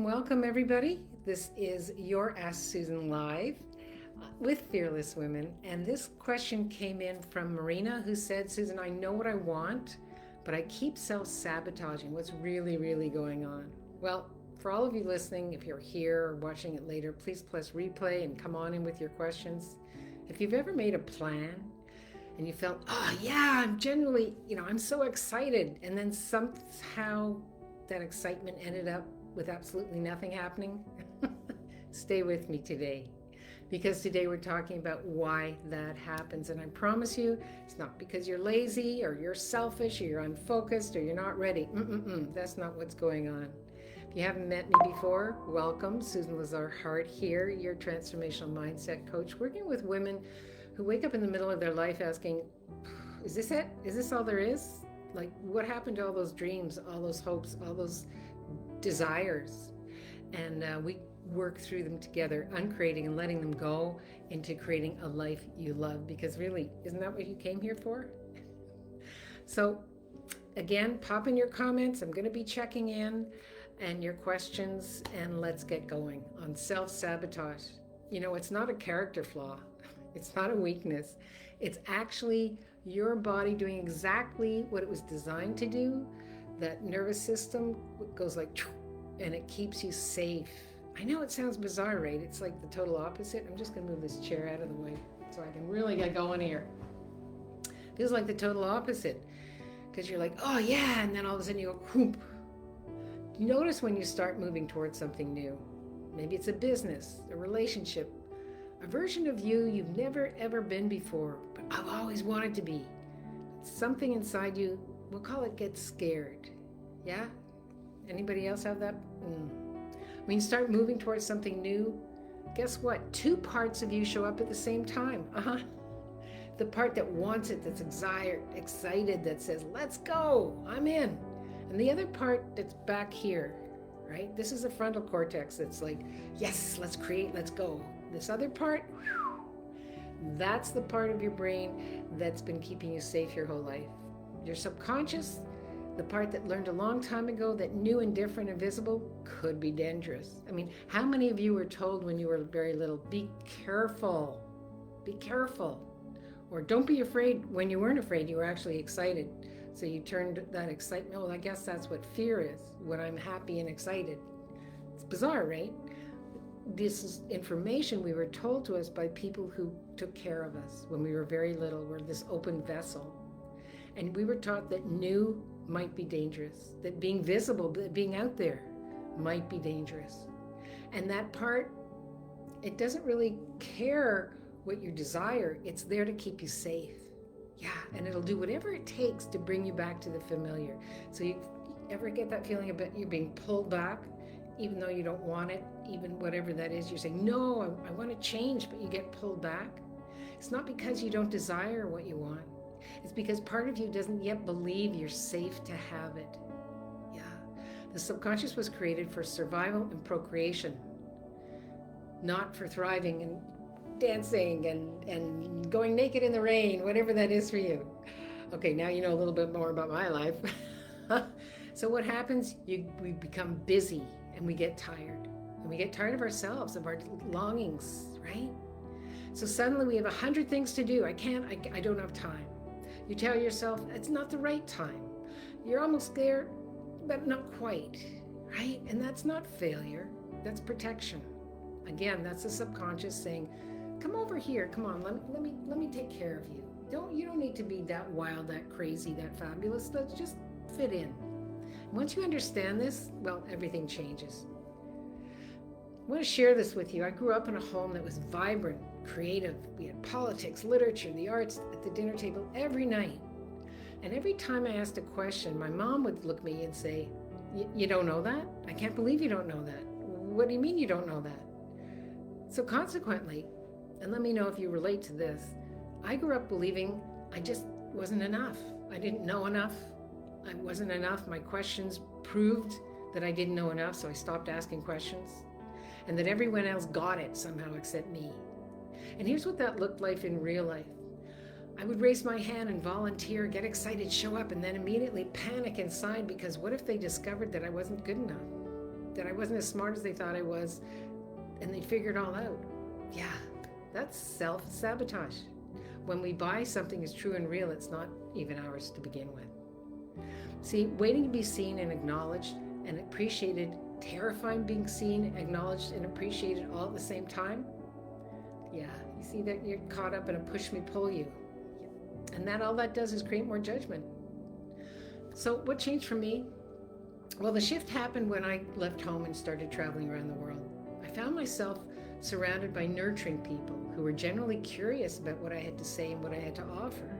Welcome, everybody. This is your Ask Susan Live with Fearless Women. And this question came in from Marina, who said, Susan, I know what I want, but I keep self-sabotaging. What's really going on? Well, for all of you listening, if you're here or watching it later, please press replay and come on in with your questions. If you've ever made a plan and you felt, oh yeah, I'm genuinely, I'm so excited. And then somehow that excitement ended up with absolutely nothing happening. Stay with me today, because today we're talking about why that happens. And I promise you, it's not because you're lazy or you're selfish or you're unfocused or you're not ready. That's not what's going on. If you haven't met me before, welcome. Susan Lazar Hart here, your transformational mindset coach, working with women who wake up in the middle of their life asking, is this it? Is this all there is? Like, what happened to all those dreams, all those hopes, all those desires? And we work through them together, uncreating and letting them go into creating a life you love. Because really, isn't that what you came here for? So again, pop in your comments. I'm going to be checking in and your questions, and let's get going on self-sabotage. It's not a character flaw. It's not a weakness. It's actually your body doing exactly what it was designed to do. That nervous system goes like, and it keeps you safe. I know it sounds bizarre, right? It's like the total opposite. I'm just going to move this chair out of the way so I can really get going here. Feels like the total opposite, because you're like, oh yeah, and then all of a sudden you go, whoop. You notice when you start moving towards something new. Maybe it's a business, a relationship, a version of you you've never ever been before, but I've always wanted to be. Something inside you, we'll call it, get scared. Yeah? Anybody else have that? When you start moving towards something new, guess what? Two parts of you show up at the same time. The part that wants it, that's excited, that says, let's go, I'm in. And the other part that's back here, right? This is the frontal cortex that's like, yes, let's create, let's go. This other part, that's the part of your brain that's been keeping you safe your whole life. Your subconscious, the part that learned a long time ago that new and different and visible could be dangerous. I mean, how many of you were told when you were very little, be careful, be careful? Or don't be afraid when you weren't afraid, you were actually excited. So you turned that excitement, well, I guess that's what fear is, when I'm happy and excited. It's bizarre, right? This is information we were told to us by people who took care of us when we were very little. We're this open vessel. And we were taught that new might be dangerous, that being visible, that being out there might be dangerous. And that part, it doesn't really care what you desire. It's there to keep you safe. Yeah, and it'll do whatever it takes to bring you back to the familiar. So you ever get that feeling about you're being pulled back, even though you don't want it, even whatever that is, you're saying, no, I want to change, but you get pulled back? It's not because you don't desire what you want. It's because part of you doesn't yet believe you're safe to have it. Yeah. The subconscious was created for survival and procreation, not for thriving and dancing and going naked in the rain, whatever that is for you. Okay, now you know a little bit more about my life. So what happens? We become busy and we get tired. And we get tired of ourselves, of our longings, right? So suddenly we have 100 things to do. I don't have time. You tell yourself, it's not the right time. You're almost there, but not quite, right? And that's not failure, that's protection. Again, that's the subconscious saying, come over here, come on, let me take care of you. You don't need to be that wild, that crazy, that fabulous. Let's just fit in. Once you understand this, well, everything changes. I want to share this with you. I grew up in a home that was vibrant, creative. We had politics, literature, the arts at the dinner table every night. And every time I asked a question, my mom would look at me and say, you don't know that? I can't believe you don't know that. What do you mean you don't know that? So consequently, and let me know if you relate to this, I grew up believing I just wasn't enough. I didn't know enough. I wasn't enough. My questions proved that I didn't know enough, so I stopped asking questions. And that everyone else got it somehow except me. And here's what that looked like in real life. I would raise my hand and volunteer, get excited, show up, and then immediately panic inside because what if they discovered that I wasn't good enough? that I wasn't as smart as they thought I was, and they figured it all out. Yeah, that's self-sabotage. When we buy something as true and real, it's not even ours to begin with. See, waiting to be seen and acknowledged and appreciated, terrifying being seen, acknowledged, and appreciated all at the same time. Yeah, you see that you're caught up in a push me, pull you. And all that does is create more judgment. So what changed for me? Well, the shift happened when I left home and started traveling around the world. I found myself surrounded by nurturing people who were generally curious about what I had to say and what I had to offer,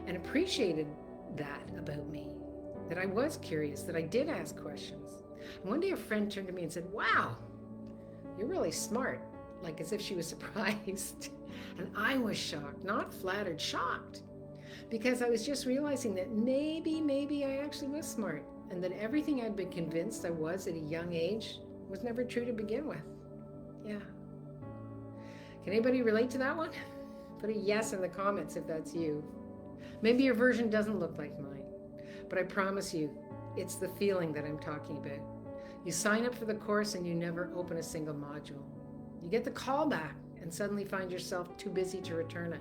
and appreciated that about me, that I was curious, that I did ask questions. And one day a friend turned to me and said, "Wow, you're really smart," like as if she was surprised. And I was shocked, not flattered, shocked, because I was just realizing that maybe I actually was smart, and that everything I'd been convinced I was at a young age was never true to begin with. Yeah. Can anybody relate to that one? Put a yes in the comments if that's you. Maybe your version doesn't look like mine, but I promise you, it's the feeling that I'm talking about. You sign up for the course and you never open a single module. You get the call back and suddenly find yourself too busy to return it.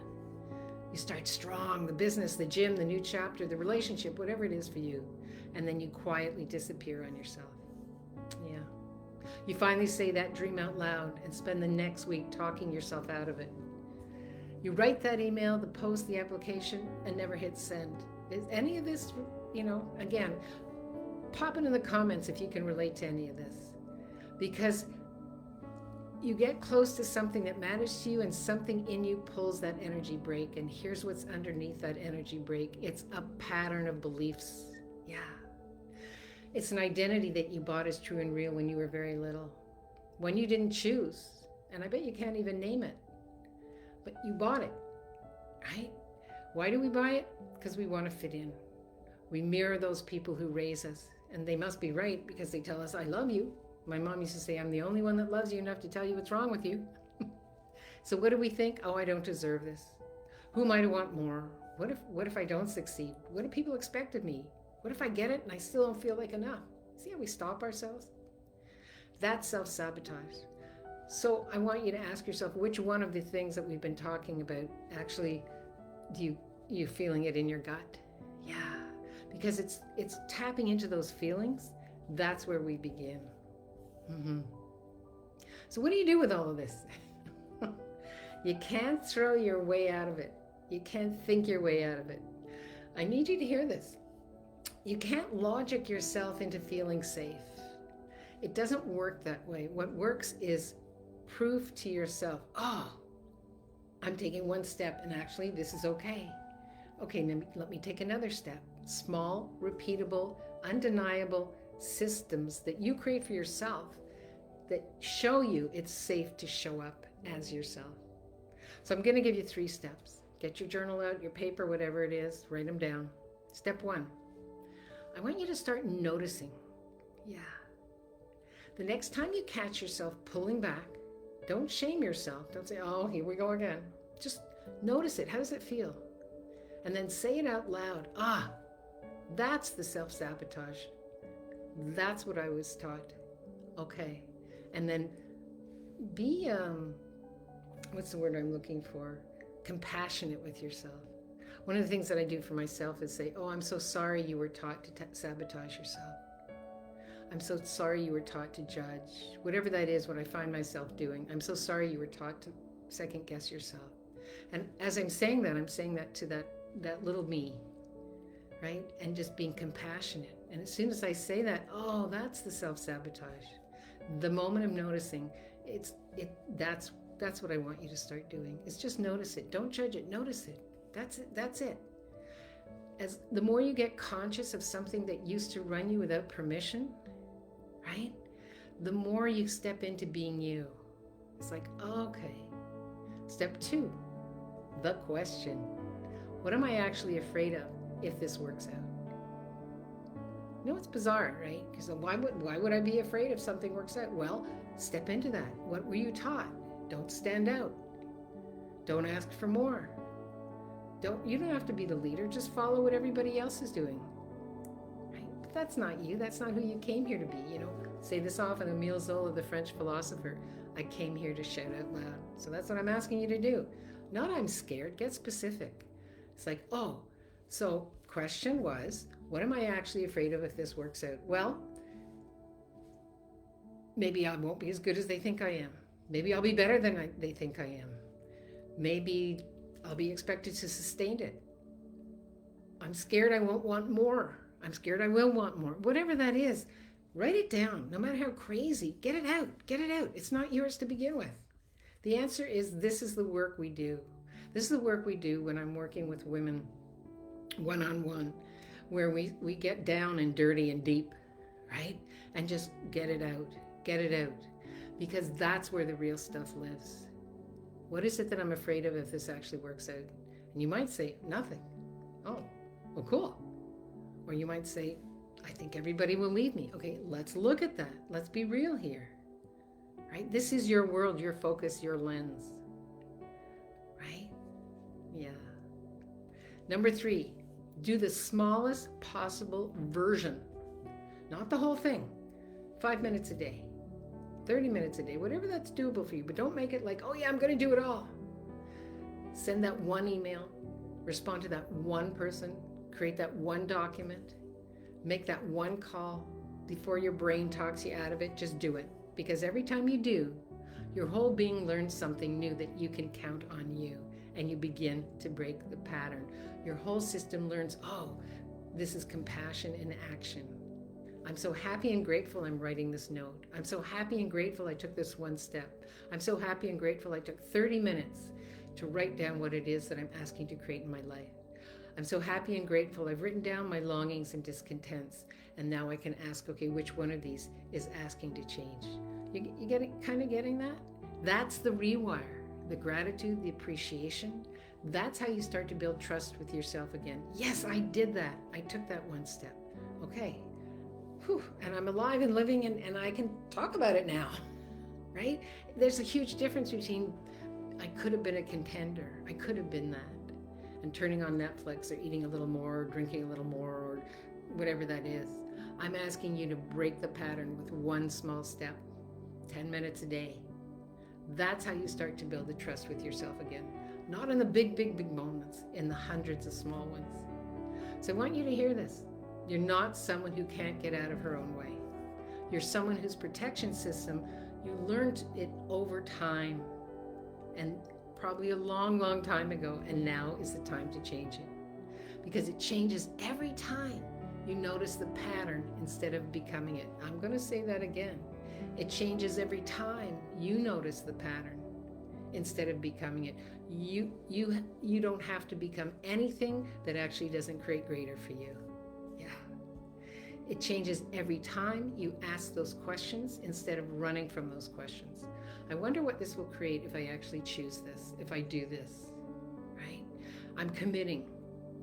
You start strong, the business, the gym, the new chapter, the relationship, whatever it is for you, and then you quietly disappear on yourself. Yeah. You finally say that dream out loud and spend the next week talking yourself out of it. You write that email, the post, the application, and never hit send. Is any of this, again, pop it in the comments if you can relate to any of this. Because you get close to something that matters to you and something in you pulls that energy brake. And here's what's underneath that energy brake. It's a pattern of beliefs. Yeah. It's an identity that you bought as true and real when you were very little. When you didn't choose. And I bet you can't even name it. But you bought it, right? Why do we buy it? Because we want to fit in. We mirror those people who raise us. And they must be right because they tell us, "I love you." My mom used to say, "I'm the only one that loves you enough to tell you what's wrong with you." So what do we think? Oh, I don't deserve this. Who am I to want more? What if I don't succeed? What do people expect of me? What if I get it and I still don't feel like enough? See how we stop ourselves? That's self-sabotage. So I want you to ask yourself, which one of the things that we've been talking about actually do you feeling it in your gut? Yeah, because it's tapping into those feelings. That's where we begin. So what do you do with all of this? You can't throw your way out of it. You can't think your way out of it. I need you to hear this. You can't logic yourself into feeling safe. It doesn't work that way. What works is prove to yourself, "Oh, I'm taking one step and actually this is okay. Okay, now let me take another step." Small, repeatable, undeniable systems that you create for yourself that show you it's safe to show up as yourself. So I'm going to give you 3 steps. Get your journal out, your paper, whatever it is, write them down. Step 1, I want you to start noticing. Yeah. The next time you catch yourself pulling back, don't shame yourself. Don't say, "Oh, here we go again." Just notice it. How does it feel? And then say it out loud. "Ah, that's the self-sabotage. That's what I was taught." Okay. And then be, what's the word I'm looking for? Compassionate with yourself. One of the things that I do for myself is say, "Oh, I'm so sorry you were taught to sabotage yourself. I'm so sorry you were taught to judge." Whatever that is, what I find myself doing. I'm so sorry you were taught to second guess yourself. And as I'm saying that to that little me, right? And just being compassionate. And as soon as I say that, oh, that's the self-sabotage. The moment I'm noticing, that's what I want you to start doing. Is just notice it. Don't judge it. Notice it. That's it. As the more you get conscious of something that used to run you without permission, right? The more you step into being you. It's like, okay. Step 2, the question. What am I actually afraid of if this works out? You know, it's bizarre, right? Because why would I be afraid if something works out? Well, step into that. What were you taught? Don't stand out. Don't ask for more. You don't have to be the leader. Just follow what everybody else is doing. Right? But that's not you. That's not who you came here to be. say this often, Emile Zola, the French philosopher, I came here to shout out loud. So that's what I'm asking you to do. Not I'm scared, get specific. It's like, oh, so question was, what am I actually afraid of if this works out? Well, maybe I won't be as good as they think I am. Maybe I'll be better than they think I am. Maybe I'll be expected to sustain it. I'm scared I won't want more. I'm scared I will want more. Whatever that is, write it down. No matter how crazy, get it out. Get it out. It's not yours to begin with. The answer is this is the work we do. This is the work we do when I'm working with women one-on-one, where we get down and dirty and deep, right? And just get it out. Get it out. Because that's where the real stuff lives. What is it that I'm afraid of if this actually works out? And you might say, nothing. Oh, well, cool. Or you might say, I think everybody will leave me. Okay, let's look at that. Let's be real here. Right? This is your world, your focus, your lens. Right? Yeah. Number 3, do the smallest possible version. Not the whole thing. 5 minutes a day. 30 minutes a day, whatever that's doable for you, but don't make it like, oh yeah, I'm going to do it all. Send that one email, respond to that one person, create that one document, make that one call. Before your brain talks you out of it, just do it. Because every time you do, your whole being learns something new that you can count on you, and you begin to break the pattern. Your whole system learns, oh, this is compassion in action. I'm so happy and grateful I'm writing this note. I'm so happy and grateful I took this one step. I'm so happy and grateful I took 30 minutes to write down what it is that I'm asking to create in my life. I'm so happy and grateful I've written down my longings and discontents, and now I can ask, okay, which one of these is asking to change? You get it, kind of getting that? That's the rewire, the gratitude, the appreciation. That's how you start to build trust with yourself again. Yes, I did that. I took that one step. Okay. Whew, and I'm alive and living, and I can talk about it now, right? There's a huge difference between I could have been a contender, I could have been that, and turning on Netflix or eating a little more or drinking a little more or whatever that is. I'm asking you to break the pattern with one small step, 10 minutes a day. That's how you start to build the trust with yourself again. Not in the big, big, big moments, in the hundreds of small ones. So I want you to hear this. You're not someone who can't get out of her own way. You're someone whose protection system, you learned it over time, and probably a long, long time ago, and now is the time to change it. Because it changes every time you notice the pattern instead of becoming it. I'm going to say that again. It changes every time you notice the pattern instead of becoming it. You don't have to become anything that actually doesn't create greater for you. It changes every time you ask those questions instead of running from those questions. I wonder what this will create if I actually choose this, if I do this, right? I'm committing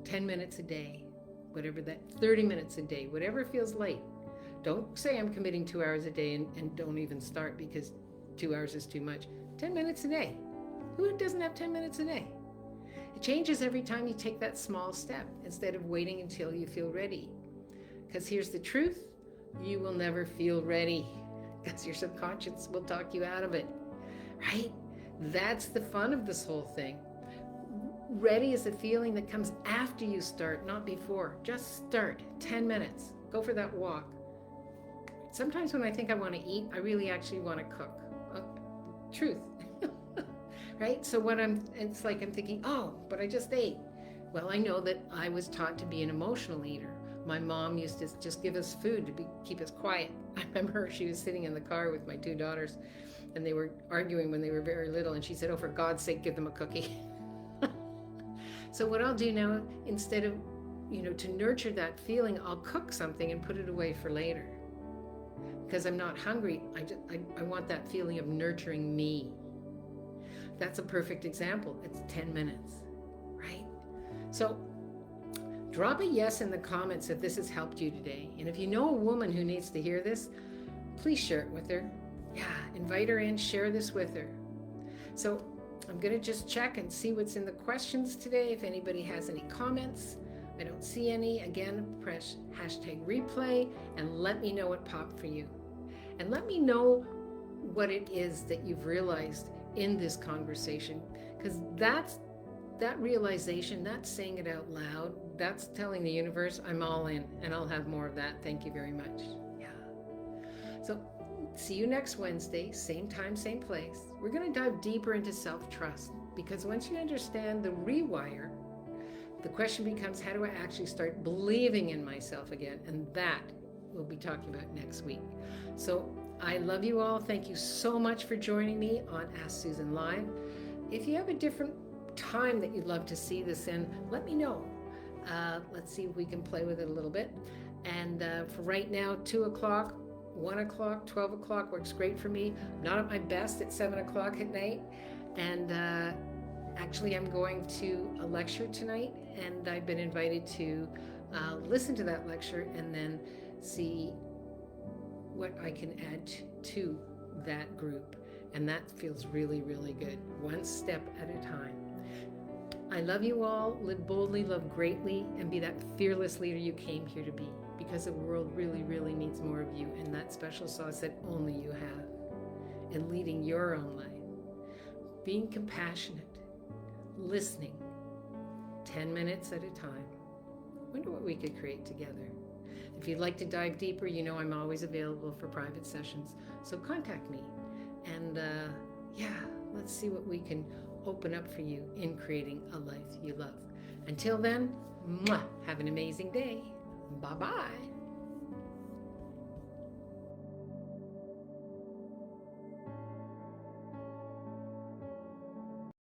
10 minutes a day, whatever that, 30 minutes a day, whatever feels late. Don't say I'm committing 2 hours a day and don't even start because 2 hours is too much. 10 minutes a day. Who doesn't have 10 minutes a day? It changes every time you take that small step instead of waiting until you feel ready. Because here's the truth, you will never feel ready because your subconscious will talk you out of it, right? That's the fun of this whole thing. Ready is a feeling that comes after you start, not before. Just start, 10 minutes, go for that walk. Sometimes when I think I want to eat, I really actually want to cook. Truth, right? So it's like I'm thinking, oh, but I just ate. Well, I know that I was taught to be an emotional eater. My mom used to just give us food to keep us quiet. I remember she was sitting in the car with my 2 daughters, and they were arguing when they were very little, and she said, oh, for God's sake, give them a cookie. So what I'll do now, instead of, to nurture that feeling, I'll cook something and put it away for later. Because I'm not hungry, I want that feeling of nurturing me. That's a perfect example. It's 10 minutes, right? So drop a yes in the comments if this has helped you today. And if you know a woman who needs to hear this, please share it with her. Yeah, invite her in, share this with her. So I'm going to just check and see what's in the questions today. If anybody has any comments, I don't see any. Again, press #replay and let me know what popped for you. And let me know what it is that you've realized in this conversation, because that realization, that's saying it out loud, that's telling the universe, I'm all in, and I'll have more of that. Thank you very much. Yeah. So see you next Wednesday, same time, same place. We're going to dive deeper into self-trust, because once you understand the rewire, the question becomes, how do I actually start believing in myself again? And that we'll be talking about next week. So I love you all. Thank you so much for joining me on Ask Susan Live. If you have a different time that you'd love to see this in, let me know. Let's see if we can play with it a little bit. And for right now, 2 o'clock, 1 o'clock, 12 o'clock works great for me. I'm not at my best at 7 o'clock at night. And actually, I'm going to a lecture tonight, and I've been invited to listen to that lecture and then see what I can add to that group. And that feels really, really good. One step at a time. I love you all. Live boldly, love greatly, and be that fearless leader you came here to be, because the world really, really needs more of you and that special sauce that only you have. And leading your own life. Being compassionate. Listening. 10 minutes at a time. Wonder what we could create together. If you'd like to dive deeper, you know I'm always available for private sessions. So contact me. And let's see what we can open up for you in creating a life you love. Until then, have an amazing day. Bye-bye.